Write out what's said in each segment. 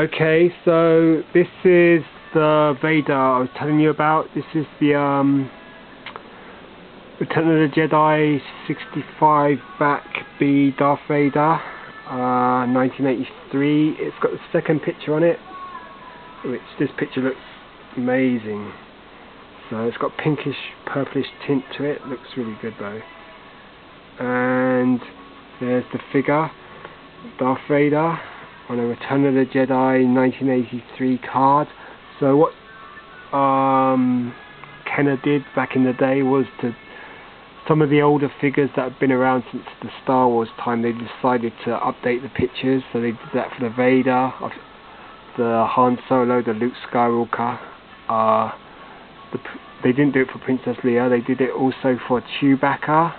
Okay, so this is the Vader I was telling you about. This is the Return of the Jedi 65 back B Darth Vader, 1983. It's got the second picture on it, which this picture looks amazing. So it's got pinkish purplish tint to it. Looks really good though. And there's the figure, Darth Vader, on a Return of the Jedi 1983 card. So what Kenner did back in the day was to some of the older figures that have been around since the Star Wars time, they decided to update the pictures. So they did that for the Vader, the Han Solo, the Luke Skywalker. They didn't do it for Princess Leia. They did it also for Chewbacca.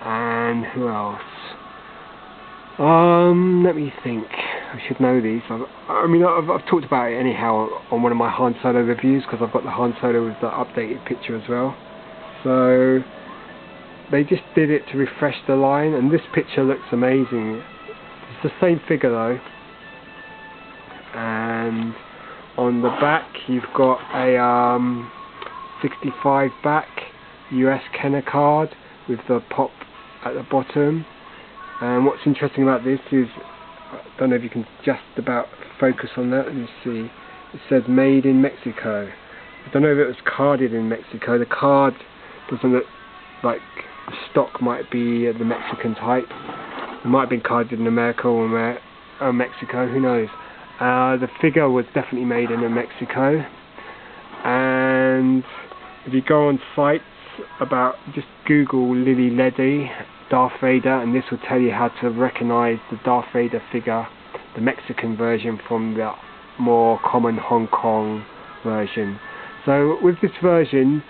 And who else? Let me think. I should know these. I've talked about it anyhow on one of my Han Solo reviews, because I've got the Han Solo with the updated picture as well. So they just did it to refresh the line, and this picture looks amazing. It's the same figure though. And on the back you've got a 65 back US Kenner card with the pop at the bottom. And what's interesting about this is, I don't know if you can just about focus on that. Let me see. It says made in Mexico. I don't know if it was carded in Mexico. The card doesn't look like the stock might be the Mexican type. It might have been carded in America or Mexico, who knows. The figure was definitely made in Mexico. And if you go on sites about, just Google Lili-Ledy Darth Vader, and this will tell you how to recognize the Darth Vader figure, the Mexican version, from the more common Hong Kong version. So with this version,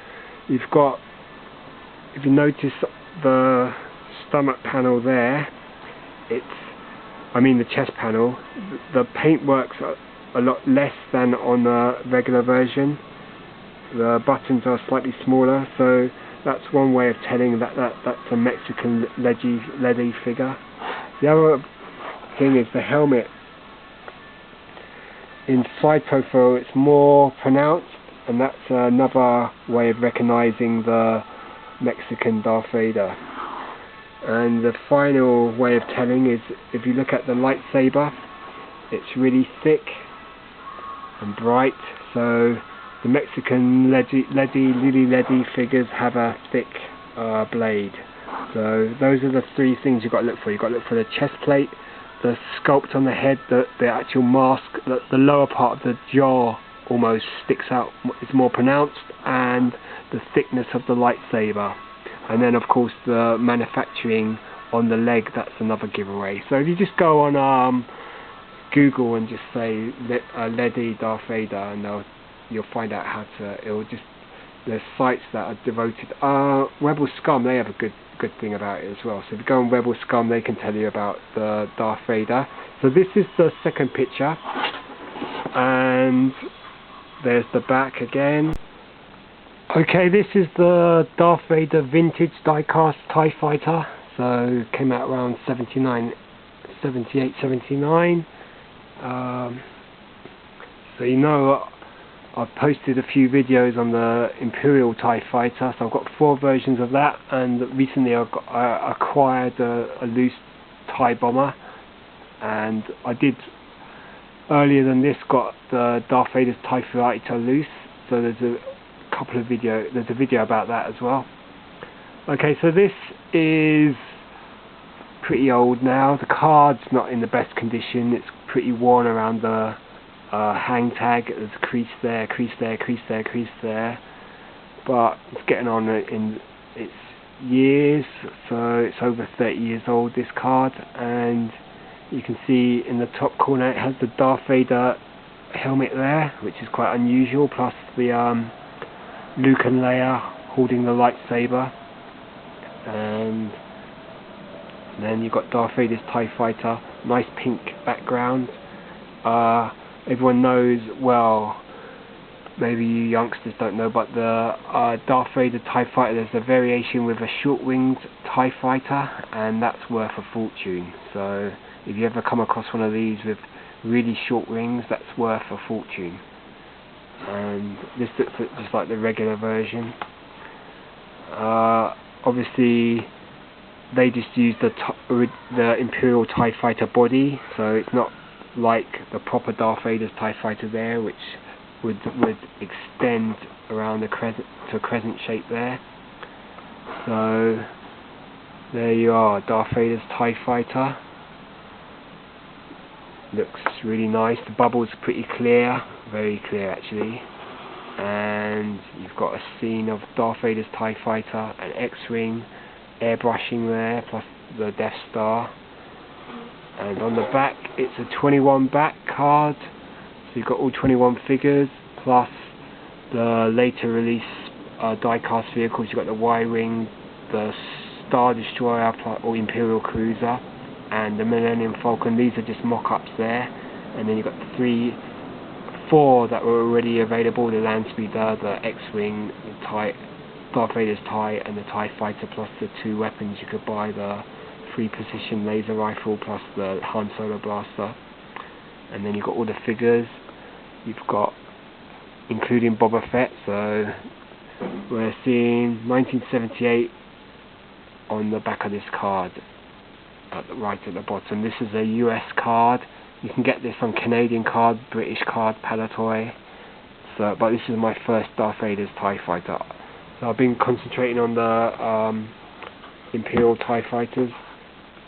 you've got, if you notice the stomach panel there, the chest panel, the paint works a lot less than on the regular version. The buttons are slightly smaller, so that's one way of telling that's a Mexican Ledi figure. The other thing is the helmet. In side profile it's more pronounced, and that's another way of recognizing the Mexican Darth Vader. And the final way of telling is, if you look at the lightsaber, it's really thick and bright. So the Mexican Lili-Ledy figures have a thick blade. So those are the three things you've got to look for. You've got to look for the chest plate, the sculpt on the head, the actual mask, the lower part of the jaw almost sticks out, it's more pronounced, and the thickness of the lightsaber. And then of course the manufacturing on the leg, that's another giveaway. So if you just go on Google and just say Ledy Darth Vader, and you'll find out how to. There's sites that are devoted. Rebel Scum, they have a good thing about it as well. So if you go on Rebel Scum, they can tell you about the Darth Vader. So this is the second picture, and there's the back again. Okay, this is the Darth Vader vintage diecast TIE Fighter. So it came out around 78, 79. So you know, I've posted a few videos on the Imperial TIE Fighter, so I've got 4 versions of that, and recently I acquired a loose TIE Bomber, and I did earlier than this got the Darth Vader's TIE Fighter loose, so there's a video about that as well. Okay, so this is pretty old now. The card's not in the best condition. It's pretty worn around the hang tag. There's a crease there, crease there, crease there, crease there, but it's getting on in its years, so it's over 30 years old, this card. And you can see in the top corner it has the Darth Vader helmet there, which is quite unusual, plus the Luke and Leia holding the lightsaber, and then you've got Darth Vader's TIE Fighter, nice pink background. Everyone knows, well, maybe you youngsters don't know, but the Darth Vader TIE Fighter, there's a variation with a short-winged TIE Fighter, and that's worth a fortune. So if you ever come across one of these with really short rings that's worth a fortune. And this looks just like the regular version. Obviously they just use the Imperial TIE Fighter body, so it's not like the proper Darth Vader's TIE Fighter there, which would extend around the crescent to a crescent shape there. So there you are, Darth Vader's TIE Fighter. Looks really nice. The bubbles are pretty clear, very clear actually. And you've got a scene of Darth Vader's TIE Fighter, an X-Wing, airbrushing there, plus the Death Star. And on the back, it's a 21 back card. So you've got all 21 figures, plus the later release die-cast vehicles. You've got the Y-Wing, the Star Destroyer, or Imperial Cruiser, and the Millennium Falcon. These are just mock-ups there. And then you've got the 4 that were already available, the Land Speeder, the X-Wing, the Darth Vader's TIE, and the TIE Fighter, plus the 2 weapons. You could buy the 3-position laser rifle, plus the Han Solo blaster. And then you've got all the figures. You've got, including Boba Fett, so we're seeing 1978 on the back of this card, right at the bottom. This is a US card. You can get this on Canadian card, British card, Palatoy. So, but this is my first Darth Vader's TIE Fighter. So I've been concentrating on the Imperial TIE Fighters,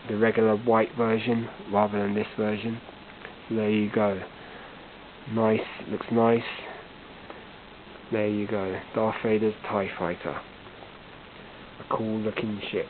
the regular white version, rather than this version. So there you go. Nice, looks nice. There you go, Darth Vader's TIE Fighter. A cool looking ship.